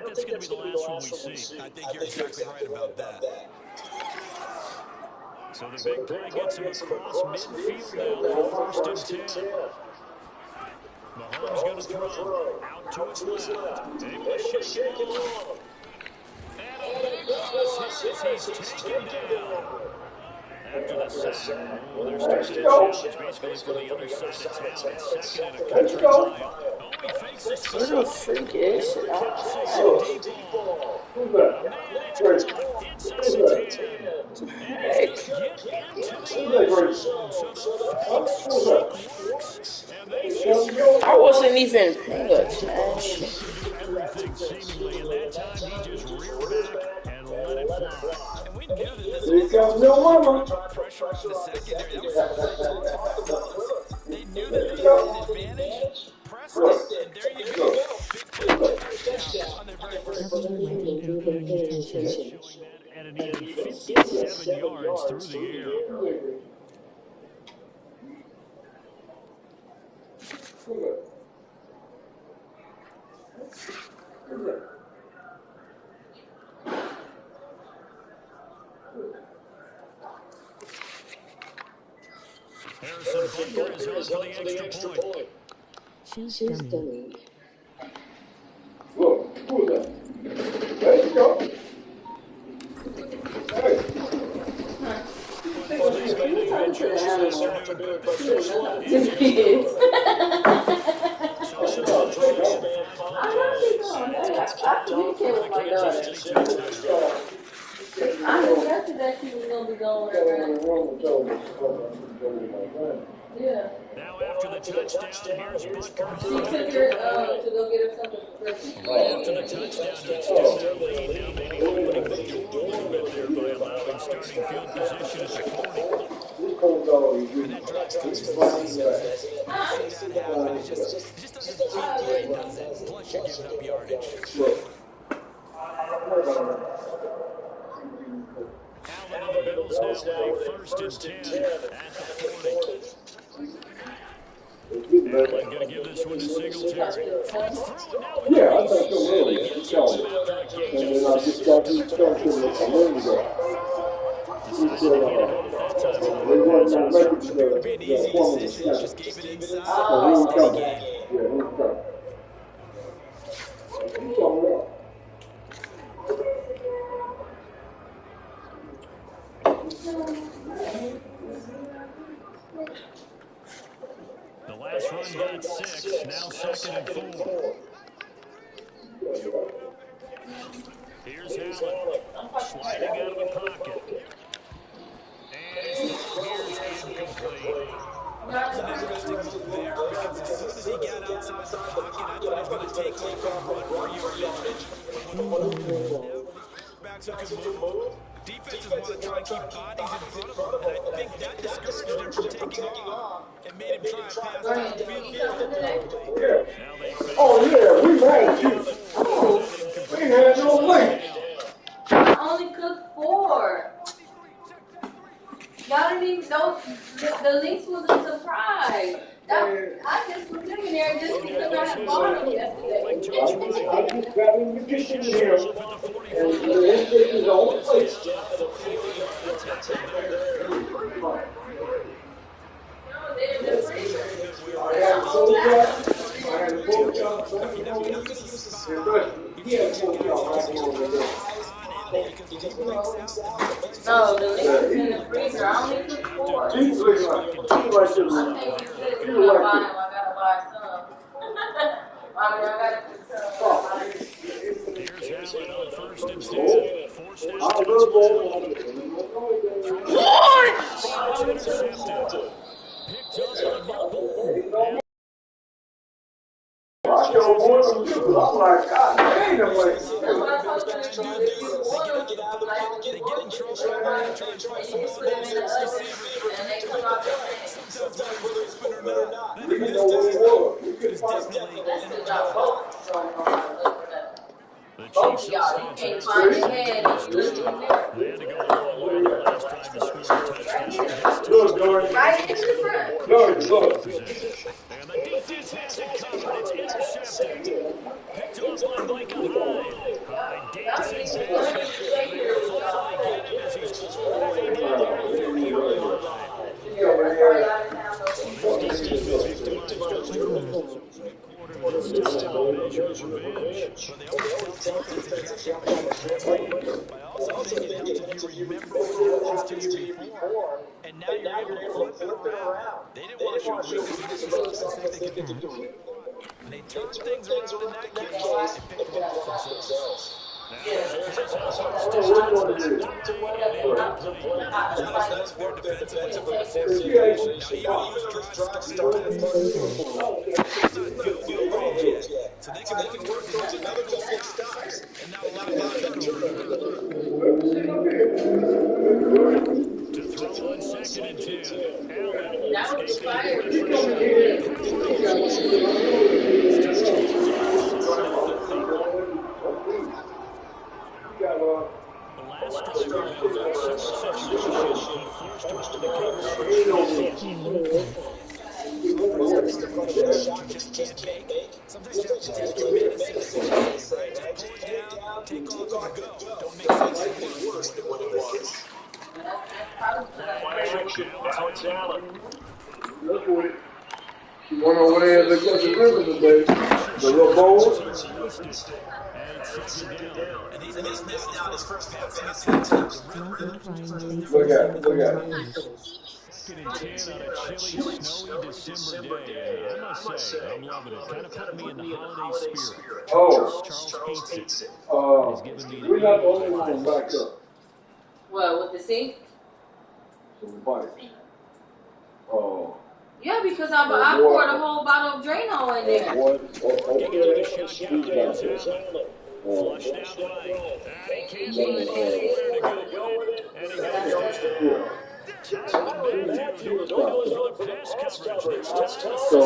that's going to be the last one we see. I think you're exactly right about that. So the big play gets him across midfield now for first and 10. Mahomes going to throw. Out to his left. Able to shake it off. And a big loss here as he's taken down. After the sack, they're starting to challenge basically from the other side of town. It's second and a country mile. Oh, he fakes the What a freak is it? A man, it's caught inside the 10. And he's going to get into the end zone. So the fake works. And they I wasn't even paying attention. everything seemingly, and that time he just reared back and let it fly. And we knew that this was going to put pressure on the secondary. That was something they talked about. They knew that they had an advantage. Pressed it, and there you go. Big play touchdown on their very first play. And an even 57 yards through the air. Harrison Butker is on for the extra point. Choose dummy. Look, who is that? There you go. Hey. I expected that she was going to be going yeah. Now after the touchdown, here's Butker. She took her to go get her something for Christmas. Right after the touchdown to extend their lead. Now maybe opening the door a little bit there by allowing starting field position at the 40. And that drives coaches insane, doesn't it? See that happen. It just doesn't feel right, does it? Plus you're giving up yardage. Allen and the Bills now with a first and 10 at the 40. Allen going to give this one to Singletary. Yeah, I think so. Really, it's telling you. And then I just got these questions a minute ago. They weren't going to make it to the formal discussion. Just gave it inside. Steady game. Yeah, he's coming. He's coming up. The last run got 6, now second and 4. Here's Allen, sliding out of the pocket. And his throw here's incomplete. That was an interesting move there because as soon as he got outside the pocket, I thought he was going to take off and run for yardage. Backs who can move. Defenses want to try and keep bodies in front of him, and I think that discouraged him from taking off and made him try and pass downfield. Yeah. Oh, yeah, we had you. We had no link. I only cooked 4. Y'all didn't even know the links was a surprise. I just put them in there just because I had bought them yesterday. I just got in the kitchen here, and the fish is all placed. I had full job. I had full job. He had full job. No, the links is in the freezer. I only cooked 4. I gotta buy some. I gotta cook some. Here's Allen on first and 10. Forced out to intercepted. Picked up on the ball. I know more than you. I'm like, God, dang, I'm like, They get in trouble and try and try some bullshit. And they come out Sometimes whether it's been or not. we didn't know what it was. We couldn't It's find it. definitely The both Chiefs of y'all, you can't find your head. they had to go a long way the last time to score a touchdown. Look, Dory. Right into the front. Dory, look. And the defense has it covered. It's intercepted. Picked off by Michael Hyde. But they always tell defenses you have to have a short memory. But I also think it helps if you remember what happens to you before. And now you're able to flip it around. They didn't want to show weakness in themselves to think they could beat them. And they turned things around in that case and picked one off themselves. Now here's a pass on first Oh, we're down. going to do. Knocked away and incomplete. That was nice work there defensively to force that situation. Now, even though those drives started fast, it's not field goal range yet. So they can work towards another quick stops and not a lot of turnover. To throw on 2nd and 10. Allen That was escaping fire. pressure. The last drive was a similar situation. He forced one of the covers for You just can't make. Sometimes you have to take your medicine, as they say, right? Just pull it down, take off, and go. Don't make things worse than what it was. Now it's Allen. She went over there and looked at the river today. The little bowl. And he's missed now his first passing attempt. Look at it. 2nd and 10 on a chilly, snowy December day. I must say, I'm loving it. Kind of putting me in the holiday spirit. Oh. Charles hates it. We're not the only one back up. What, with the sink? Somebody. Oh. Yeah, because I poured a whole bottle of Drano in there. What? Flushed out right. And he can't find anywhere to go with it. And he goes down. Timing back to it. Goes for the pass coverage. This time. So,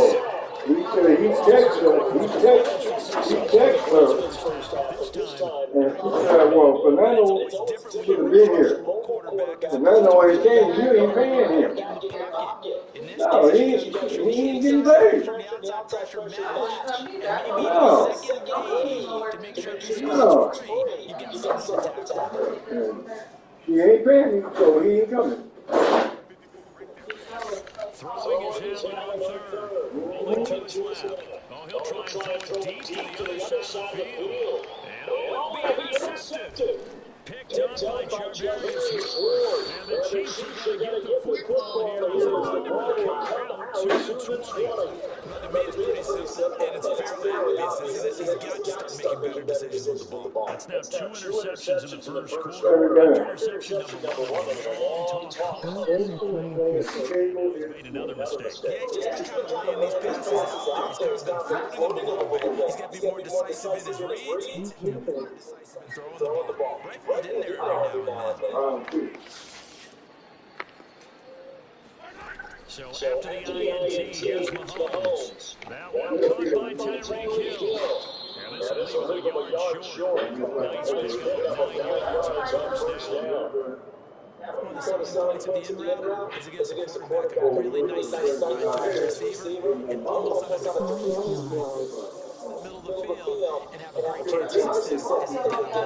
he checked her. He checked her. And she said, well, Fernando should have been here. Fernando ain't came. You ain't paying him. No, he ain't getting paid. No. She ain't paying him, so he ain't coming. Throwing his helmet on 3rd. Rolling to his left. Oh, he'll try and throw it deep to the other side of the field. And it'll be intercepted. Picked up by Charvarius Howard. And the Chiefs are going to get the football here as they put the count out 2-20. To me, it's pretty simple, and it's fairly obvious, isn't it? He's got to start making better decisions with the ball. That's now 2 interceptions in the first quarter. Interception number 1 was a long toss. Made another mistake. Yeah, he's just been kind of laying these passes out there. He's kind of been floating them a little bit. He's got to be more decisive in his reads. He's got to be more decisive in throwing the ball. Right in there every now and then. So after the INT, here's Mahomes. That one caught by Tyreek Hill. And this will leave him a yard short. Nice pickup of 9 yards on first down. One of the strongest points of the end route is against a quarterback. A really nice sight line to the receiver and almost on the middle of the field and have a great chance of success as he did on that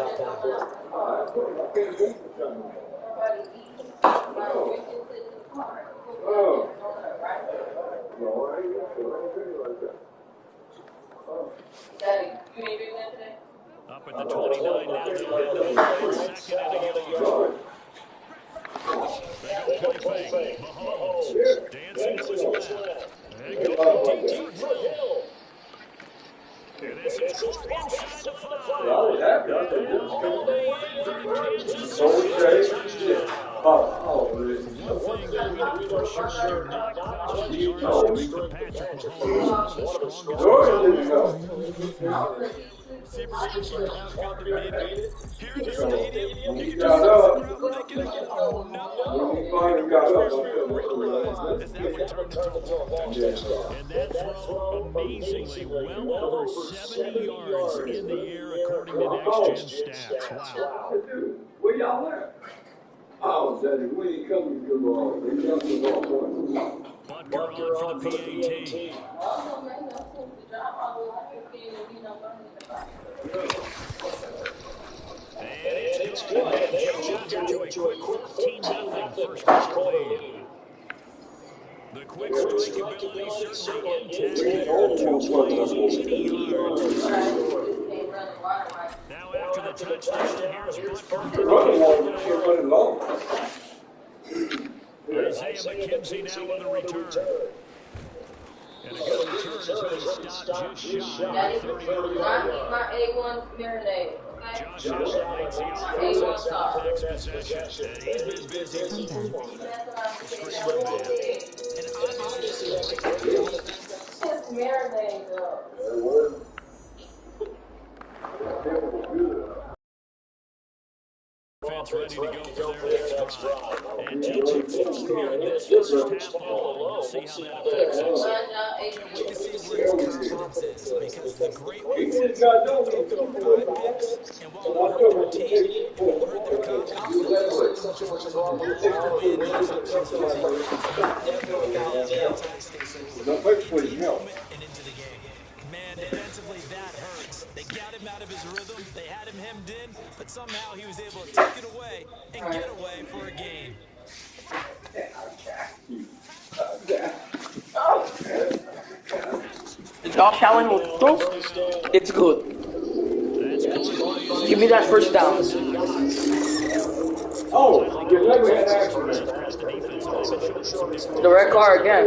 Daddy, you ain't doing that today? Up at the 29 now, they'll head to the line, 2nd and a yard. They go play fake. Mahomes dancing to his left. They go deep for Hill. And this is caught inside the 5. All the way in for the Kansas City touchdown. One thing that we know for sure, do not question the artistry for Patrick Mahomes. The strongest. Super Station crowd got the mid. Here in the stadium, you can just see the crowd thinking, oh no. As that one turned into a long touchdown. And that throw amazingly well over 70 yards in the air according to Next Gen Stats. Wow. Where y'all at? Oh, Daddy, we ain't coming to Butker on for the PAT. And it's good. Jumps out to a quick 14-0 first quarter lead. The quick strike ability certainly intact here. 2 plays, 80 yards. Now after the touchdown, here's Butker. The running one is running long. Isaiah McKenzie now on the return. And a good return as he'll be stopped just shy of the 30-yard line. My A1 marinade. Josh Allen leads the offense for the next possession. And he's been busy all week. Scrambling man. And obviously, that's a great defense. Just marinade though. Offense ready to go for their next drive. And touching 4 here in this first half alone. We'll see how that affects us. Can't wait to see where his confidence is, because the great ones He throw 5 picks, and while it hurt their team, it won't hurt their confidence. The and into the game. Man, defensively, that hurts. They got him out of his rhythm. They had him hemmed in, but somehow he was able to take it away and get away for a gain. Josh Allen with the throw. It's good. Give me that first down. Oh, you never had accident. The red car again.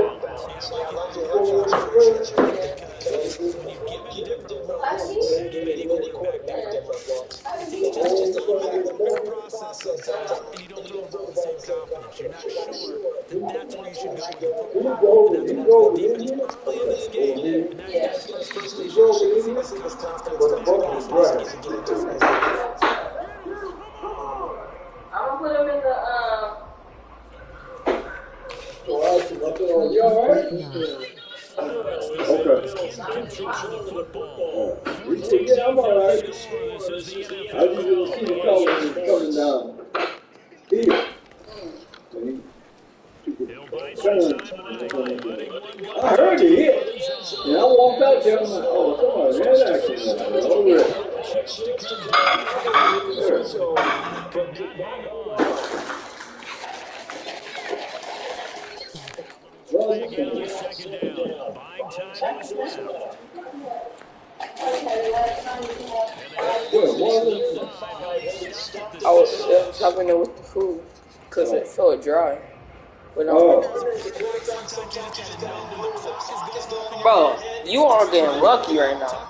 Process sometimes, and you don't throw the ball with the same confidence. You're not sure that that's where you should go with the football. And that's what the defense early in this game. And now you got his first frustration. See his confidence comes back. I'm gonna put him in the You all right? Okay. Yeah, I'm all right. I just didn't see the colors coming down. Here. I heard it hit. And I walked out there. I'm like, oh, somebody had accident. Over it. Play again on second down. Buying time is left. I was helping it with the food because it felt dry. Bro, you are getting lucky right now.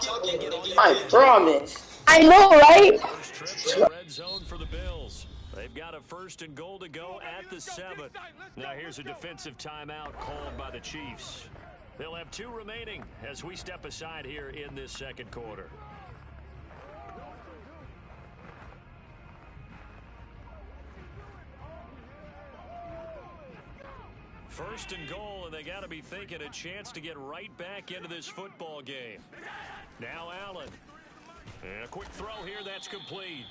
I promise. I know, right? First trip to the red zone for the Bills. They've got a 1st and goal to go at the 7. Now here's a defensive timeout called by the Chiefs. They'll have 2 remaining as we step aside here in this second quarter. First and goal, and they got to be thinking a chance to get right back into this football game. Now Allen. And a quick throw here, that's complete.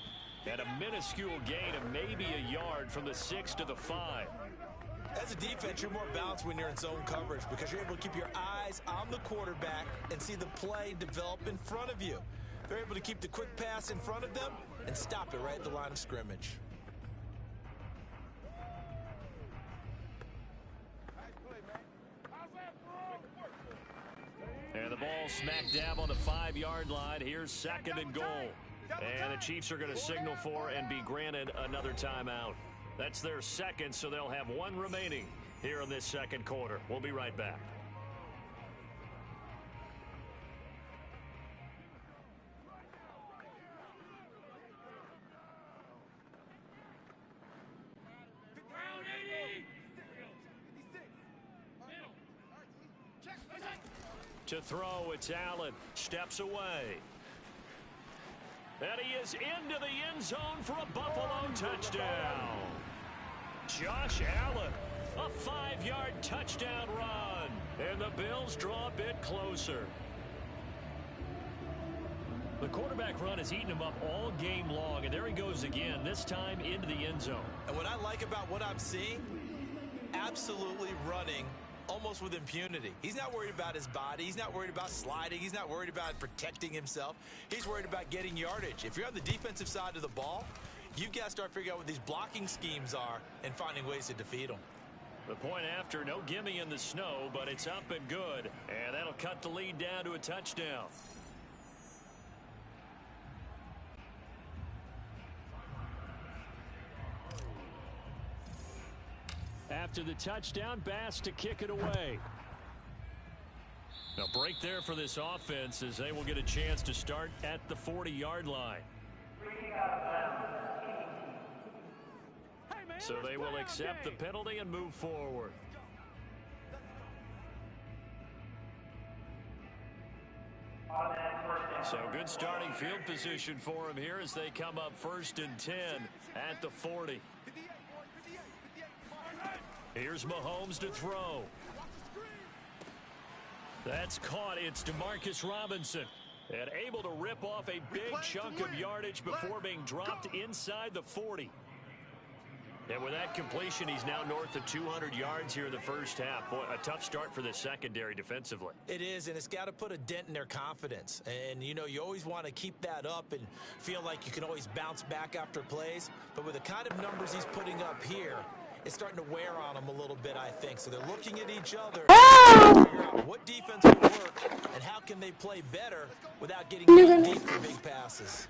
And a minuscule gain of maybe a yard from the 6 to the 5. As a defense, you're more balanced when you're in zone coverage because you're able to keep your eyes on the quarterback and see the play develop in front of you. They're able to keep the quick pass in front of them and stop it right at the line of scrimmage. And the ball smack dab on the 5-yard line. Here's 2nd and goal. And the Chiefs are going to signal for and be granted another timeout. That's their 2nd, so they'll have 1 remaining here in this second quarter. We'll be right back. To throw, it's Allen. Steps away. And he is into the end zone for a Buffalo touchdown. Josh Allen, a 5-yard touchdown run. And the Bills draw a bit closer. The quarterback run has eaten him up all game long, and there he goes again, this time into the end zone. And what I like about what I'm seeing, absolutely running almost with impunity. He's not worried about his body. He's not worried about sliding. He's not worried about protecting himself. He's worried about getting yardage. If you're on the defensive side of the ball, you've got to start figuring out what these blocking schemes are and finding ways to defeat them. The point after, no gimme in the snow, but it's up and good. And that'll cut the lead down to a touchdown. after the touchdown, Bass to kick it away. A break there for this offense as they will get a chance to start at the 40-yard line. So they will accept the penalty and move forward. So good starting field position for him here as they come up 1st and 10 at the 40. Here's Mahomes to throw. That's caught. It's Demarcus Robinson. And able to rip off a big chunk of yardage before being dropped inside the 40. And with that completion, he's now north of 200 yards here in the first half. Boy, a tough start for the secondary defensively. It is, and it's got to put a dent in their confidence. And, you know, you always want to keep that up and feel like you can always bounce back after plays. But with the kind of numbers he's putting up here, it's starting to wear on them a little bit, I think. So they're looking at each other to figure out what defense will work and how can they play better without getting deep for big passes.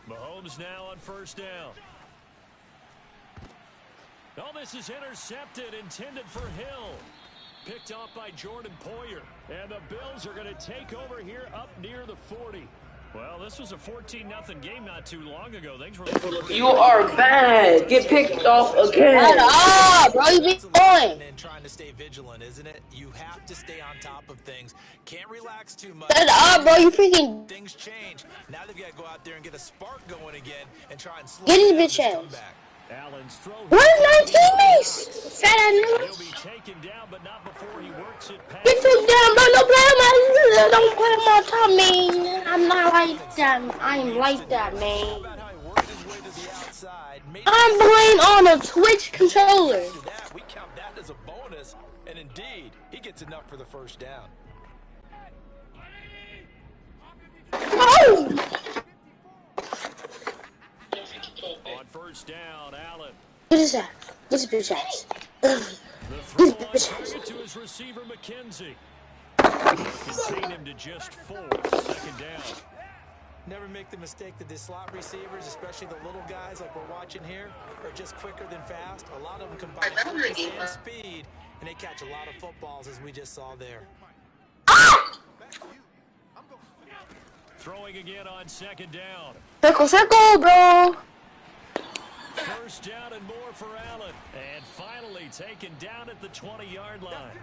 Mahomes now on 1st down. Oh, this is intercepted, intended for Hill. Picked off by Jordan Poyer. And the Bills are going to take over here up near the 40. Well, this was a 14-0 game not too long ago. Things were You are bad. Get picked off again. Shut up, bro. You be going. And trying to stay vigilant, isn't it? You have to stay on top of things. Can't relax too much. Shut up, bro. You freaking. Things change. Now they've got to go out there and get a spark going again and try and slow Get his down bitch this ass. comeback. Allen's throw. Where's my teammates? Fat ass He'll niggas. be taken down, but not before he works it past. Get took down, bro. Don't play on my top, man. I'm not like that. I ain't like that, man. About how he worked his way to the outside. I'm playing on a Twitch controller. After that, we count that as a bonus. And indeed, he gets enough for the 1st down. Oh! On 1st down, Allen. What is that? What's a bitch ass? The throw on target to his receiver, McKenzie. Contain him to just 4. 2nd down. Never make the mistake that the slot receivers, especially the little guys like we're watching here, are just quicker than fast. A lot of them combine quickness and speed, and they catch a lot of footballs, as we just saw there. Throwing again on 2nd down. Circle, bro. 1st down and more for Allen. And finally taken down at the 20-yard line.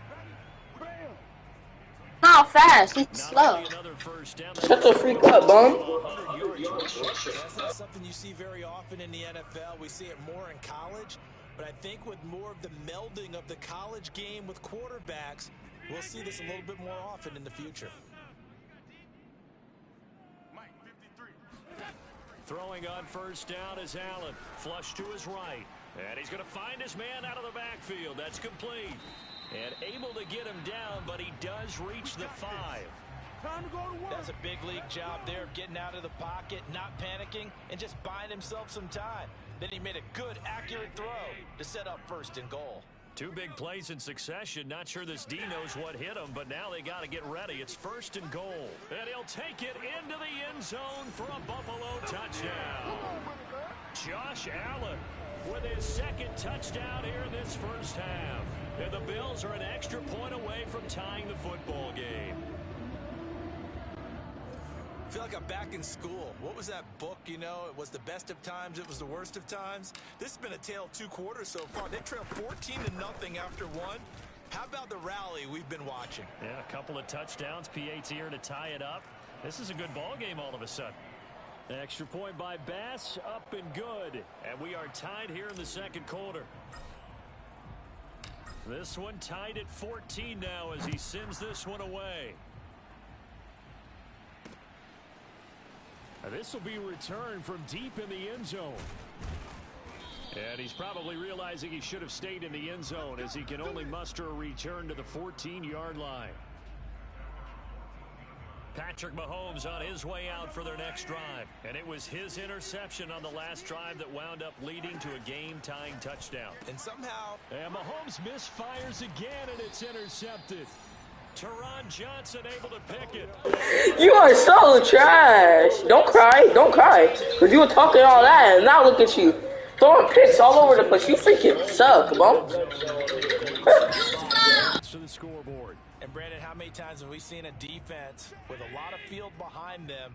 Not fast. He's Not slow. only another 1st down, Shut the freak up, bum. 100 yards. That's not something you see very often in the NFL. We see it more in college. But I think with more of the melding of the college game with quarterbacks, we'll see this a little bit more often in the future. Throwing on 1st down is Allen. Flush to his right. And he's going to find his man out of the backfield. That's complete. And able to get him down, but he does reach the 5. That's a big league job there of getting out of the pocket, not panicking, and just buying himself some time. Then he made a good, accurate throw to set up 1st and goal. 2 big plays in succession. Not sure this D knows what hit him, but now they got to get ready. It's 1st and goal. And he'll take it into the end zone for a Buffalo touchdown. Josh Allen with his 2nd touchdown here in this first half. And the Bills are an extra point away from tying the football game. I feel like I'm back in school. What was that book, you know? It was the best of times, it was the worst of times. This has been a tale of 2 quarters so far. They trailed 14-0 after 1. How about the rally we've been watching? Yeah, a couple of touchdowns. P.A.'s here to tie it up. This is a good ball game all of a sudden. Extra point by Bass, up and good. And we are tied here in the 2nd quarter. This one tied at 14 now as he sends this one away. This will be returned from deep in the end zone. And he's probably realizing he should have stayed in the end zone as he can only muster a return to the 14-yard line. Patrick Mahomes on his way out for their next drive. And it was his interception on the last drive that wound up leading to a game-tying touchdown. And somehow... And Mahomes misfires again, and it's intercepted. Teron Johnson able to pick it. You are so trash. Don't cry. Don't cry. Because you were talking all that, and now look at you. throwing picks all over the place. You freaking suck, bro. To the scoreboard. And Brandon, how many times have we seen a defense with a lot of field behind them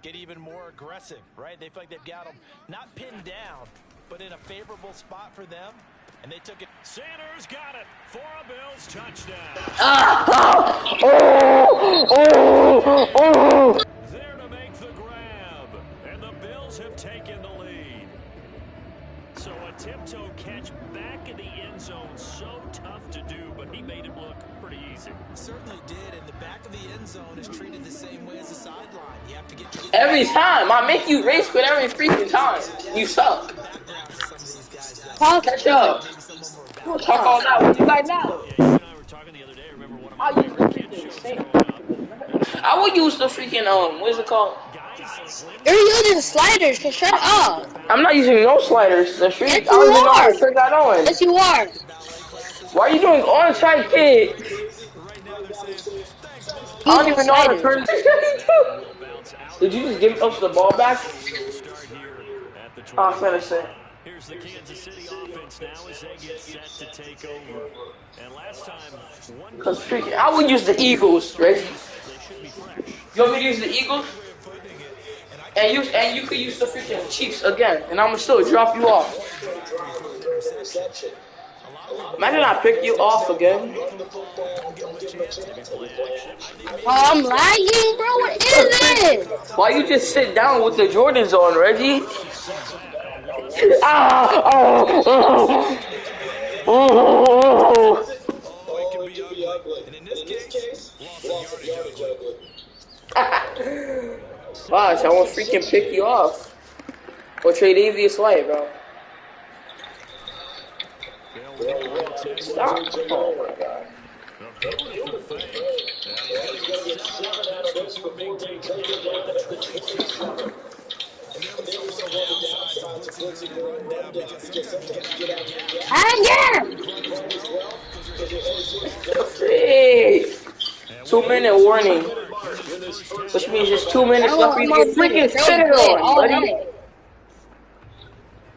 get even more aggressive, right? They feel like they've got them not pinned down, but in a favorable spot for them, and they took it. Sanders got it for a Bills touchdown. There to make the grab, and the Bills have taken the lead. So a tiptoe catch back in the end zone, so tough to do, but he made it look pretty easy. Certainly did, and the back of the end zone is treated the same way as the sideline. You have to get Every time. I make you race quit every freaking time. You suck. Catch up. We'll talk all that. What you like now? Yeah, you and I were talking the other day. Remember one of my favorite kids shows growing up? I would use the freaking, what is it called? You're using sliders, so shut up. I'm not using no sliders. The freak, Yes, I don't you even know how to are. trick that on. Yes, you are. Why are you doing onside kick? I don't even know how to turn. Did you just give us the ball back? Oh, finish it. Here's the Kansas City offense now as they get set to take over. And last time, Cause freaking, I would use the Eagles, Reggie. You want me to use the Eagles? And you could use the freaking Chiefs again, and I'ma still drop you off. Imagine I pick you off again. Oh, I'm lagging, bro. What is it? Why you just sit down with the Jordans on, Reggie? Gosh, I won't freaking pick you off. Or trade AVS Light, bro. Stop. Oh my god. Again. Hey. 2-minute warning. Which means it's 2 minutes left for you to freaking spit it on, buddy.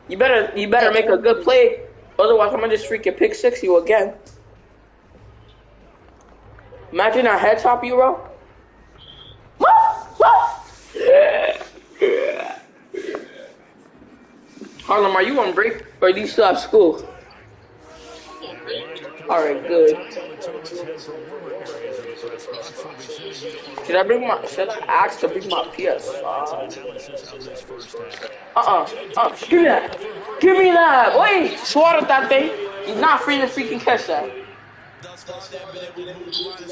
You better make a good play. Otherwise, I'm gonna just freaking pick 6 you again. Imagine I head top you, bro. Harlem, are you on break or do you still have school? Alright, good. Should I ask to bring my PS? Give me that. Give me that. Wait, swat at that thing. He's not free to freaking catch that.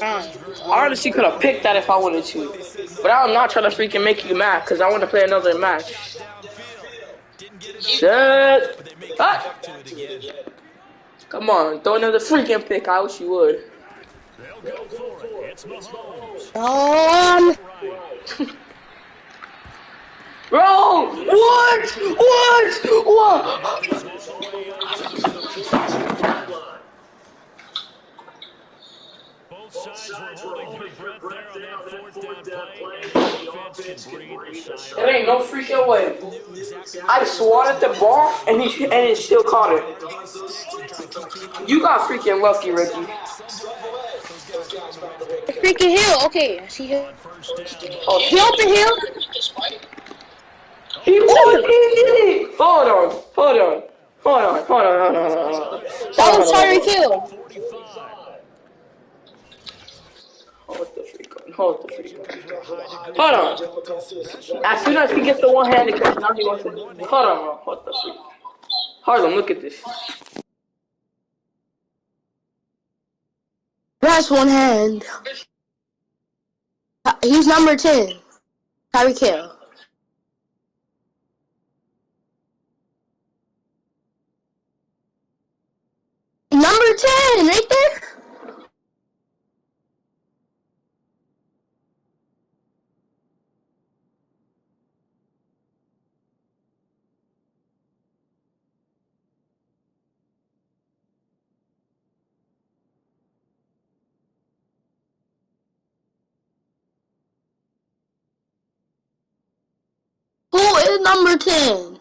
I honestly could have picked that if I wanted to. But I'm not trying to freaking make you mad because I want to play another match. Shit. Ah. Come on, throw another freaking pick. I wish you would. Bro, what? Both sides were holding their breath there on that fourth down play. Defense can breathe a sigh. It ain't no freaking way. I swatted the ball and he still caught it. You got freaking lucky, Ricky. Freaking hill. Okay, I see him. Oh, Hill to hill. he did it! Hold on. That was Tyreek Hill. Hold the freak. Hold on. As soon as he gets the one-handed catch, now he wants to. Hold on, bro. What the freak? Harlem, look at this. That's one hand. He's number 10. Tyreek Hill. Number 10, right there. Who is number 10?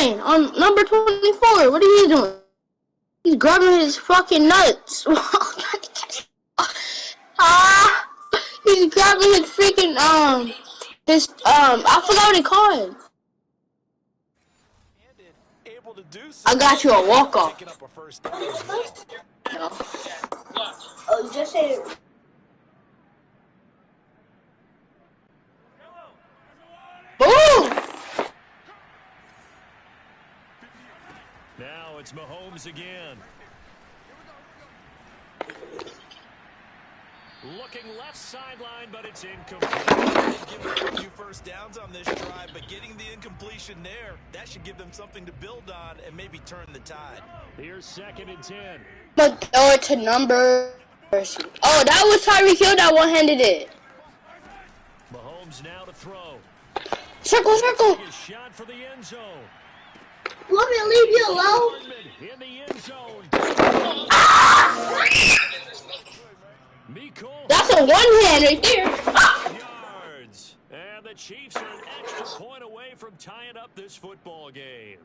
line on number 24. What are you doing? He's grabbing his fucking nuts. He's grabbing his freaking I forgot what he called. Able to do so. I got you a walk off. Picking up a first down as well. No. Oh, just say it. Boom! Now it's Mahomes again. Looking left sideline, but it's incomplete. They've given up a few first downs on this drive, but getting the incompletion there, that should give them something to build on and maybe turn the tide. Here's 2nd and 10. But throw it to number. Oh, that was Tyreek Hill that one-handed it. Mahomes now to throw. Circle, circle. Take a shot for the end zone. Want me to leave you alone? In the end zone. That's a one-hand right there. Yards. And the Chiefs are an extra point away from tying up this football game.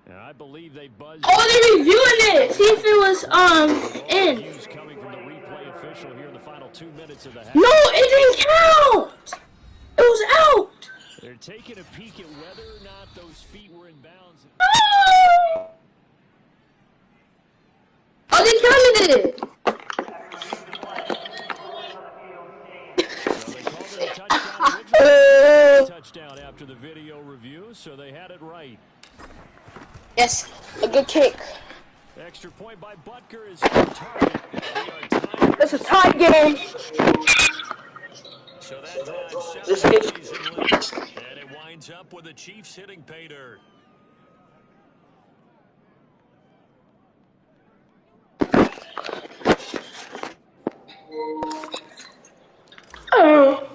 And I believe they buzzed. Oh, they're reviewing it. See if it was in. Coming from the replay official here in the final 2 minutes of the half. No, it didn't count. It was out. They're taking a peek at whether or not those feet were in bounds. Oh, they counted it. So they called it a touchdown after the video review, so they had it right. Yes, a good kick. Extra point by Butker is on target. It's a tie game. So that drives 7 plays in length, and it winds up with the Chiefs hitting pay dirt. Oh.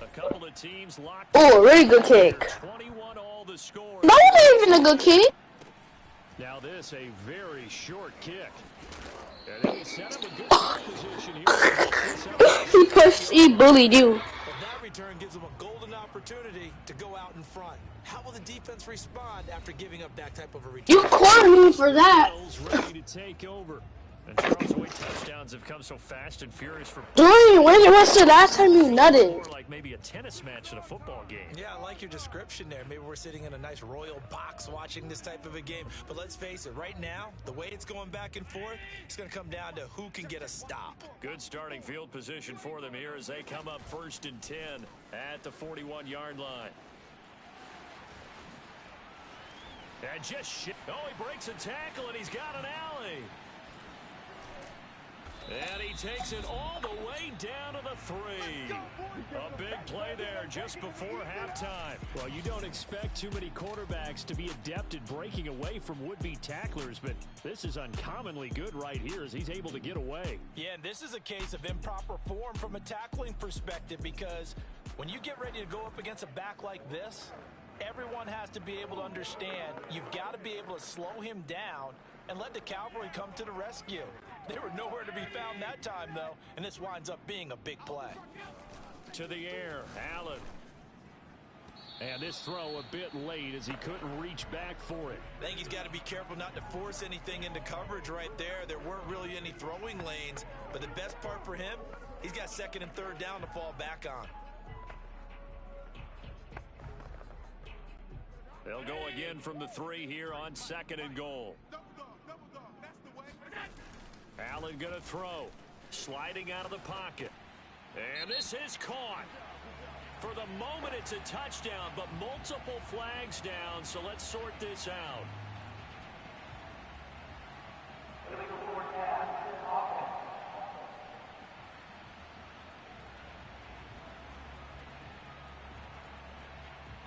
A couple of teams locked. Oh, really good kick. 21 all the score. That wasn't even a good kick. Now this a very short kick. And he set up a good position here. He bullied you. But that return gives them a golden opportunity to go out in front. How will the defense respond after giving up that type of a return? You cornered me for that. Ready to take over. And Charles Way touchdowns have come so fast and furious for. Dorian, when was the last time you nutted? Like maybe a tennis match in a football game. Yeah, I like your description there. Maybe we're sitting in a nice royal box watching this type of a game. But let's face it, right now, the way it's going back and forth, it's going to come down to who can get a stop. Good starting field position for them here as they come up 1st and 10 at the 41-yard line. And just oh, he breaks a tackle and he's got an alley. And he takes it all the way down to the 3. A big play there just before halftime. Well, you don't expect too many quarterbacks to be adept at breaking away from would-be tacklers, but this is uncommonly good right here as he's able to get away. Yeah, and this is a case of improper form from a tackling perspective because when you get ready to go up against a back like this, everyone has to be able to understand you've got to be able to slow him down and let the cavalry come to the rescue. They were nowhere to be found that time, though, and this winds up being a big play. To the air, Allen. And this throw a bit late as he couldn't reach back for it. I think he's got to be careful not to force anything into coverage right there. There weren't really any throwing lanes, but the best part for him, he's got 2nd and 3rd down to fall back on. They'll go again from the 3 here on 2nd and goal. Allen going to throw. Sliding out of the pocket. And this is caught. For the moment, it's a touchdown, but multiple flags down, so let's sort this out.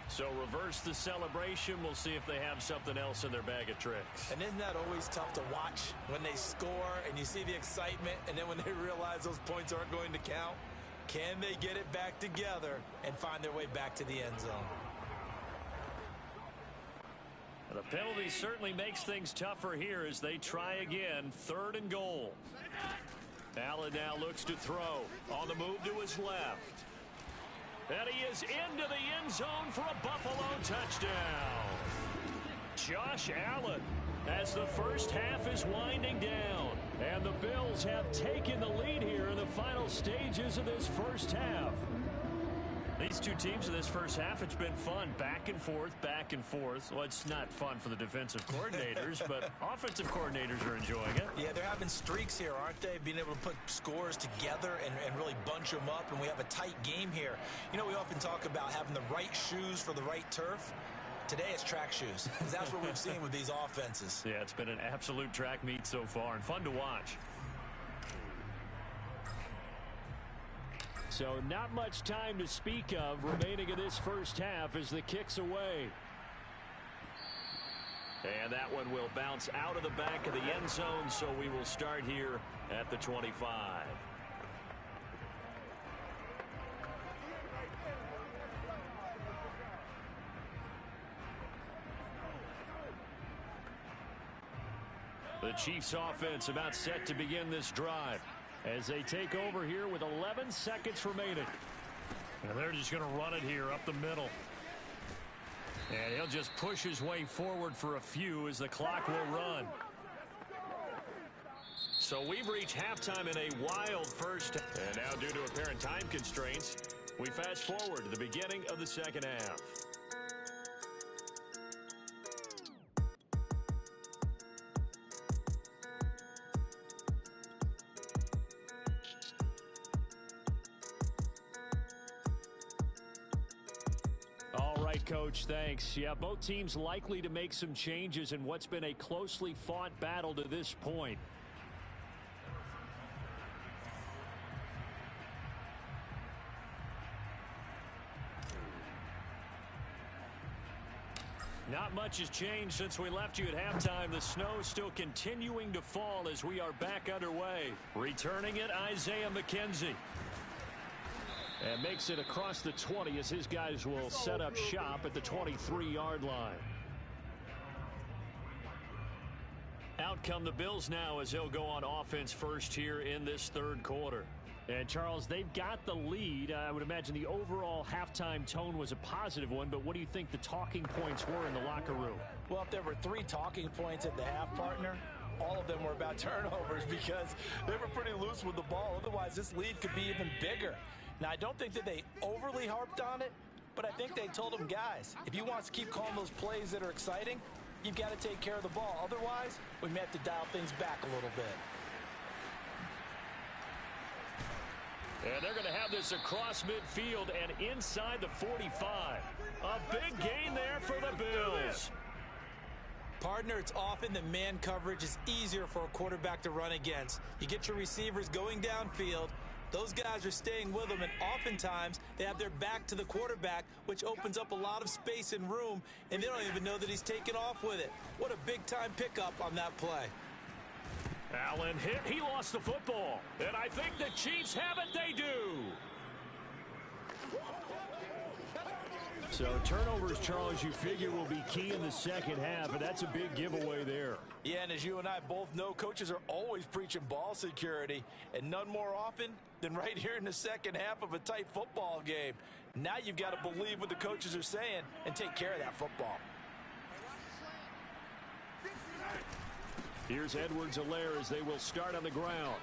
So reverse the celebration. We'll see if they have something else in their bag of tricks. And isn't that always tough to watch when they score and you see the excitement and then when they realize those points aren't going to count? Can they get it back together and find their way back to the end zone? The penalty certainly makes things tougher here as they try again. 3rd and goal. Allen now looks to throw. On the move to his left. And he is into the end zone for a Buffalo touchdown. Josh Allen, as the first half is winding down. And the Bills have taken the lead here in the final stages of this first half. These two teams in this first half, it's been fun. Back and forth, back and forth. Well, it's not fun for the defensive coordinators, but offensive coordinators are enjoying it. Yeah, they're having streaks here, aren't they? Being able to put scores together and really bunch them up, and we have a tight game here. You know, we often talk about having the right shoes for the right turf. Today it's track shoes. That's what we've seen with these offenses. Yeah, it's been an absolute track meet so far and fun to watch. So not much time to speak of remaining in this first half as the kick's away. And that one will bounce out of the back of the end zone, so we will start here at the 25. The Chiefs offense about set to begin this drive as they take over here with 11 seconds remaining. And they're just going to run it here up the middle. And he'll just push his way forward for a few as the clock will run. So we've reached halftime in a wild first. And now due to apparent time constraints, we fast forward to the beginning of the second half. Coach, thanks. Yeah, both teams likely to make some changes in what's been a closely fought battle to this point. Not much has changed since we left you at halftime. The snow still continuing to fall as we are back underway. Returning it, Isaiah McKenzie. And makes it across the 20 as his guys will set up shop at the 23-yard line. Out come the Bills now as they'll go on offense first here in this third quarter. And, Charles, they've got the lead. I would imagine the overall halftime tone was a positive one, but what do you think the talking points were in the locker room? Well, if there were 3 talking points at the half, partner, all of them were about turnovers because they were pretty loose with the ball. Otherwise, this lead could be even bigger. Now, I don't think that they overly harped on it, but I think they told them, guys, if you want us to keep calling those plays that are exciting, you've got to take care of the ball. Otherwise, we may have to dial things back a little bit. And they're going to have this across midfield and inside the 45. A big gain there for the Bills. Partner, it's often that man coverage is easier for a quarterback to run against. You get your receivers going downfield. Those guys are staying with them, and oftentimes they have their back to the quarterback, which opens up a lot of space and room, and they don't even know that he's taken off with it. What a big-time pickup on that play. Allen hit. He lost the football. And I think the Chiefs have it. They do. So turnovers, Charles, you figure will be key in the second half, and that's a big giveaway there. Yeah, and as you and I both know, coaches are always preaching ball security, and none more often than right here in the second half of a tight football game. Now you've got to believe what the coaches are saying and take care of that football. Here's Edwards-Helaire as they will start on the ground.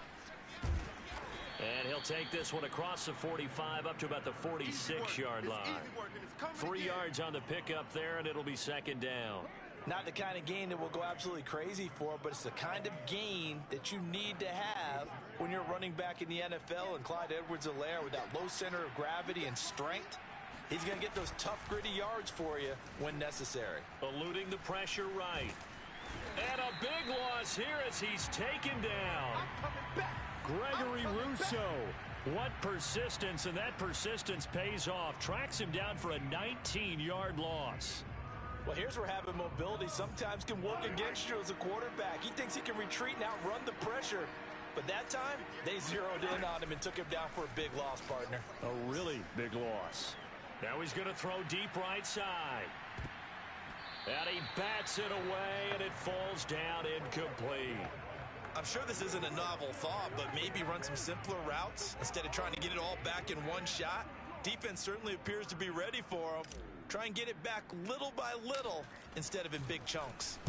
And he'll take this one across the 45 up to about the 46-yard line. 3 yards on the pickup there, and it'll be second down. Not the kind of gain that we'll go absolutely crazy for, but it's the kind of gain that you need to have when you're running back in the NFL. And Clyde Edwards-Helaire, with that low center of gravity and strength, he's going to get those tough, gritty yards for you when necessary. Eluding the pressure right. And a big loss here as he's taken down. Gregory Rousseau. What persistence, and that persistence pays off. Tracks him down for a 19-yard loss. Well, here's where having mobility sometimes can work against you as a quarterback. He thinks he can retreat and outrun the pressure. But that time, they zeroed in on him and took him down for a big loss, partner. A really big loss. Now he's going to throw deep right side. And he bats it away, and it falls down incomplete. I'm sure this isn't a novel thought, but maybe run some simpler routes instead of trying to get it all back in one shot. Defense certainly appears to be ready for him. Try and get it back little by little instead of in big chunks.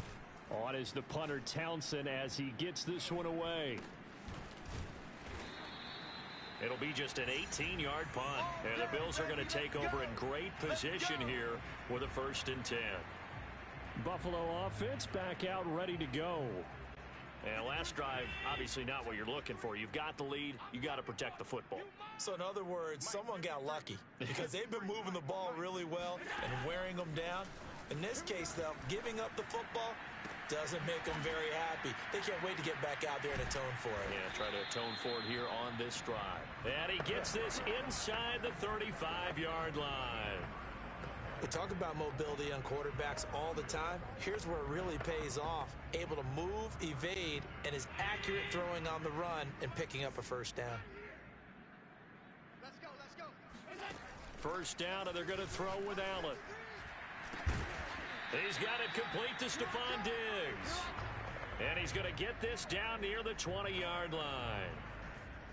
On is the punter Townsend as he gets this one away. It'll be just an 18-yard punt. And the Bills are going to take over in great position here with a 1st and 10. Buffalo offense back out ready to go. And last drive, obviously not what you're looking for. You've got the lead. You got to protect the football. So in other words, someone got lucky because they've been moving the ball really well and wearing them down. In this case, though, giving up the football doesn't make them very happy. They can't wait to get back out there and atone for it. Yeah, try to atone for it here on this drive. And he gets this inside the 35-yard line. We talk about mobility on quarterbacks all the time. Here's where it really pays off. Able to move, evade, and is accurate throwing on the run and picking up a 1st down. Let's go, let's go. 1st down, and they're going to throw with Allen. He's got it complete to Stephon Diggs. And he's going to get this down near the 20-yard line.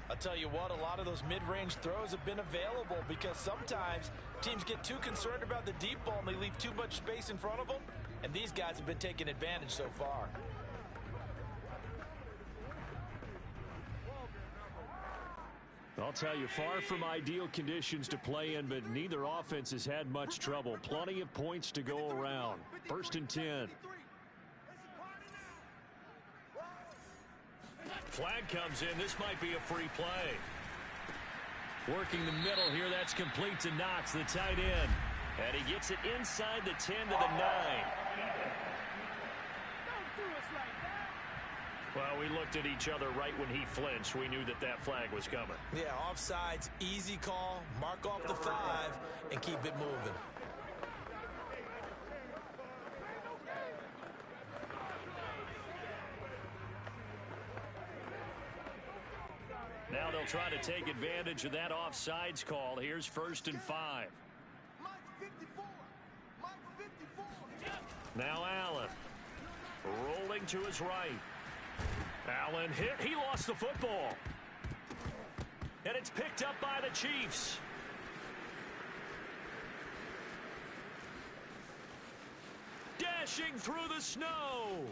I'll tell you what, a lot of those mid-range throws have been available because sometimes teams get too concerned about the deep ball and they leave too much space in front of them. And these guys have been taking advantage so far. I'll tell you, far from ideal conditions to play in, but neither offense has had much trouble. Plenty of points to go around. 1st and 10. Flag comes in. This might be a free play. Working the middle here. That's complete to Knox, the tight end. And he gets it inside the 10 to the 9. Well, we looked at each other right when he flinched. We knew that that flag was coming. Yeah, offsides, easy call. Mark off the 5 and keep it moving. Now they'll try to take advantage of that offsides call. Here's 1st and 5. Now Allen. Rolling to his right. Allen hit. He lost the football. And it's picked up by the Chiefs. Dashing through the snow.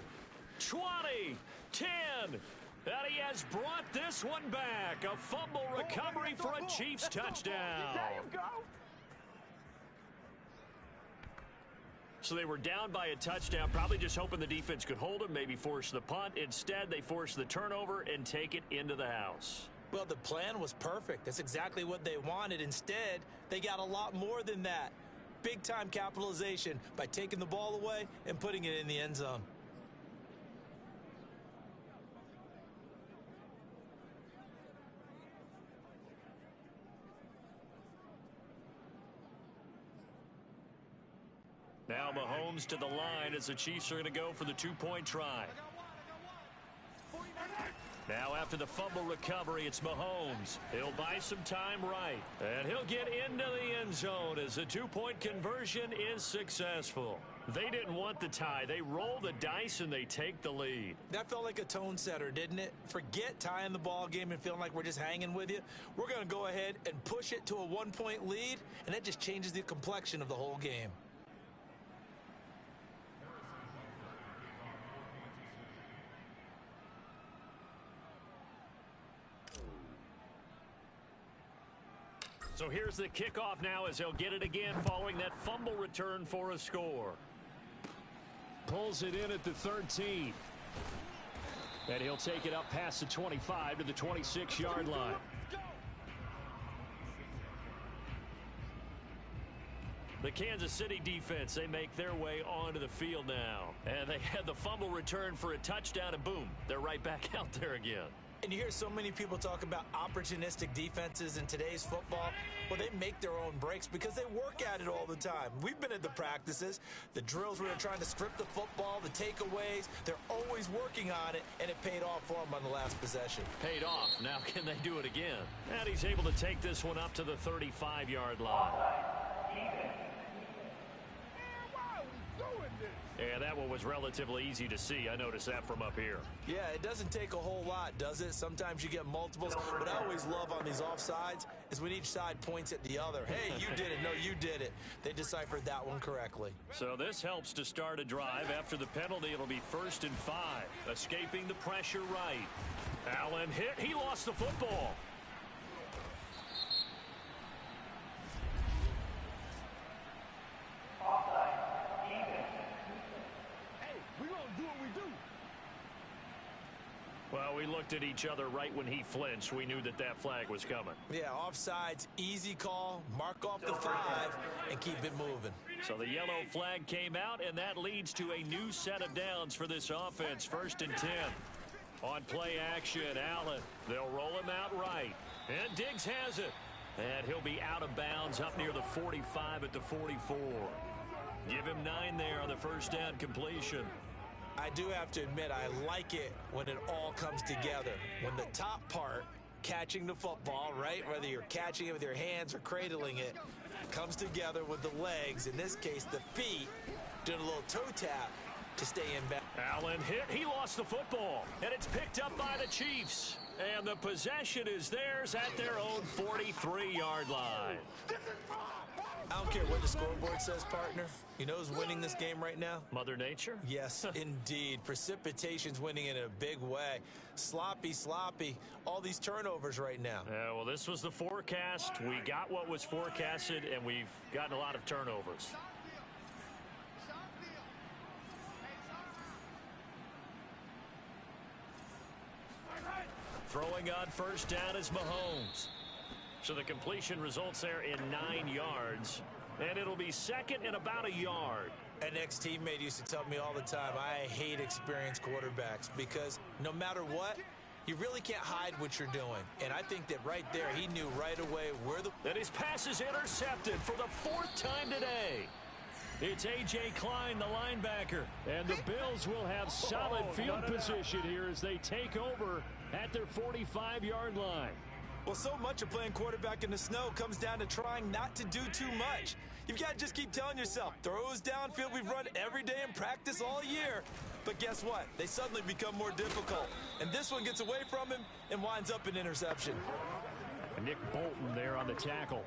20, 10. And he has brought this one back. A fumble recovery for a Chiefs touchdown. So they were down by a touchdown, probably just hoping the defense could hold them, maybe force the punt. Instead, they force the turnover and take it into the house. Well, the plan was perfect. That's exactly what they wanted. Instead, they got a lot more than that. Big-time capitalization by taking the ball away and putting it in the end zone. Now Mahomes to the line as the Chiefs are going to go for the 2-point try. Now after the fumble recovery, it's Mahomes. He'll buy some time right. And he'll get into the end zone as the 2-point conversion is successful. They didn't want the tie. They roll the dice and they take the lead. That felt like a tone setter, didn't it? Forget tying the ball game and feeling like we're just hanging with you. We're going to go ahead and push it to a 1-point lead, and that just changes the complexion of the whole game. So here's the kickoff now as they'll get it again following that fumble return for a score. Pulls it in at the 13. And he'll take it up past the 25 to the 26-yard line. The Kansas City defense, they make their way onto the field now. And they had the fumble return for a touchdown, and boom, they're right back out there again. And you hear so many people talk about opportunistic defenses in today's football. Well, they make their own breaks because they work at it all the time. We've been at the practices, the drills where they're trying to strip the football, the takeaways. They're always working on it, and it paid off for them on the last possession. Paid off. Now can they do it again? And he's able to take this one up to the 35-yard line. And that one was relatively easy to see. I noticed that from up here. Yeah, it doesn't take a whole lot, does it? Sometimes you get multiples. What I always love on these offsides is when each side points at the other. Hey, you did it. No, you did it. They deciphered that one correctly. So this helps to start a drive. After the penalty, it'll be 1st and 5. Escaping the pressure right. Allen hit. He lost the football. Well, we looked at each other right when he flinched. We knew that that flag was coming. Yeah, offsides, easy call, mark off the 5, and keep it moving. So the yellow flag came out, and that leads to a new set of downs for this offense. 1st and 10. On play action, Allen. They'll roll him out right. And Diggs has it. And he'll be out of bounds up near the 45 at the 44. Give him 9 there on the 1st down completion. I do have to admit, I like it when it all comes together. When the top part, catching the football, right, whether you're catching it with your hands or cradling it, comes together with the legs, in this case the feet, doing a little toe tap to stay in bounds. Allen hit. He lost the football, and it's picked up by the Chiefs. And the possession is theirs at their own 43-yard line. I don't care what the scoreboard says, partner. You know who's winning this game right now? Mother Nature? Yes, indeed. Precipitation's winning in a big way. Sloppy. All these turnovers right now. Yeah, well, this was the forecast. We got what was forecasted, and we've gotten a lot of turnovers. Throwing on 1st down is Mahomes. So the completion results there in 9 yards. And it'll be 2nd and about a yard. An ex-teammate used to tell me all the time, I hate experienced quarterbacks because no matter what, you really can't hide what you're doing. And I think that right there, he knew right away where the... And his pass is intercepted for the 4th time today. It's A.J. Klein, the linebacker. And the Bills will have solid field position here as they take over at their 45-yard line. Well, so much of playing quarterback in the snow comes down to trying not to do too much. You've got to just keep telling yourself, throws downfield we've run every day in practice all year. But guess what? They suddenly become more difficult. And this one gets away from him and winds up an interception. And Nick Bolton there on the tackle.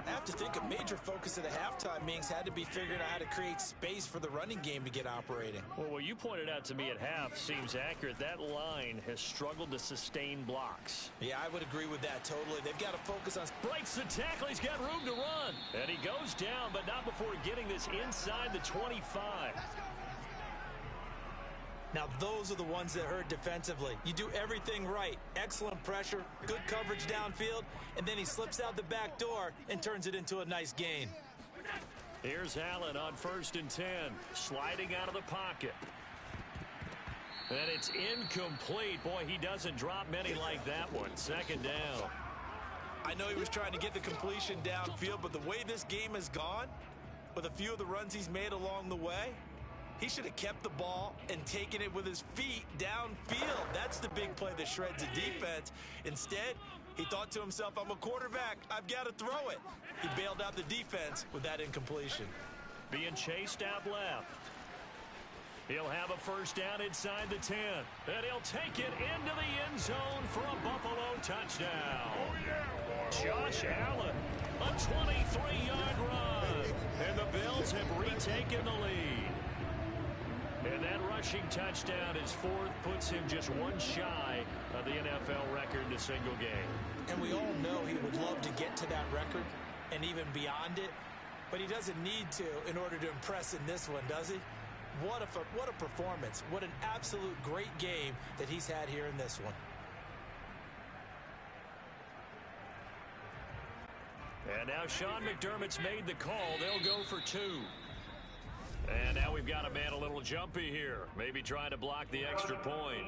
I have to think a major focus of the halftime meetings had to be figuring out how to create space for the running game to get operating. Well, what you pointed out to me at half seems accurate. That line has struggled to sustain blocks. Yeah, I would agree with that totally. They've got to focus on... Breaks the tackle. He's got room to run. And he goes down, but not before getting this inside the 25. Now, those are the ones that hurt defensively. You do everything right. Excellent pressure, good coverage downfield, and then he slips out the back door and turns it into a nice gain. Here's Allen on 1st and 10, sliding out of the pocket. And it's incomplete. Boy, he doesn't drop many like that one. 2nd down. I know he was trying to get the completion downfield, but the way this game has gone, with a few of the runs he's made along the way, he should have kept the ball and taken it with his feet downfield. That's the big play that shreds the defense. Instead, he thought to himself, I'm a quarterback. I've got to throw it. He bailed out the defense with that incompletion. Being chased out left. He'll have a 1st down inside the 10. And he'll take it into the end zone for a Buffalo touchdown. Oh, yeah, Josh Allen, a 23-yard run. And the Bills have retaken the lead. And that rushing touchdown is 4th, puts him just one shy of the NFL record in a single game. And we all know he would love to get to that record and even beyond it, but he doesn't need to in order to impress in this one, does he? What a performance. What an absolute great game that he's had here in this one. And now Sean McDermott's made the call. They'll go for 2. And now we've got a man a little jumpy here. Maybe trying to block the extra point.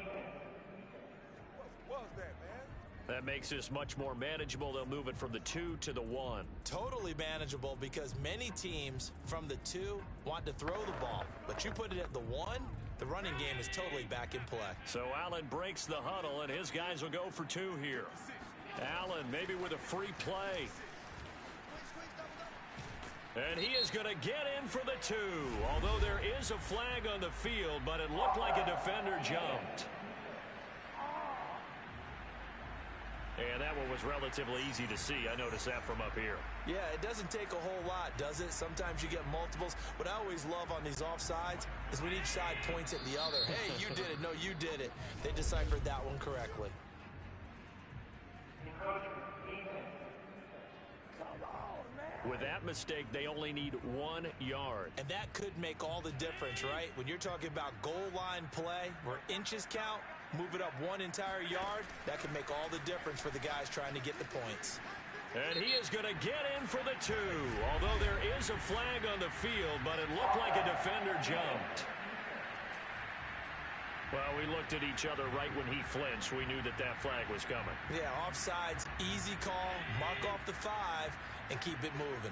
What was that, man? That makes this much more manageable. They'll move it from the 2 to the 1. Totally manageable because many teams from the 2 want to throw the ball. But you put it at the 1, the running game is totally back in play. So Allen breaks the huddle, and his guys will go for 2 here. Allen maybe with a free play. And he is going to get in for the 2. Although there is a flag on the field, but it looked like a defender jumped. And that one was relatively easy to see. I noticed that from up here. Yeah, it doesn't take a whole lot, does it? Sometimes you get multiples. What I always love on these offsides is when each side points at the other. Hey, you did it. No, you did it. They deciphered that one correctly. With that mistake, they only need 1 yard. And that could make all the difference, right? When you're talking about goal line play where inches count, move it up 1 entire yard, that can make all the difference for the guys trying to get the points. And he is going to get in for the 2. Although there is a flag on the field, but it looked like a defender jumped. Well, we looked at each other right when he flinched. We knew that that flag was coming. Yeah, offsides, easy call, mark off the 5, and keep it moving.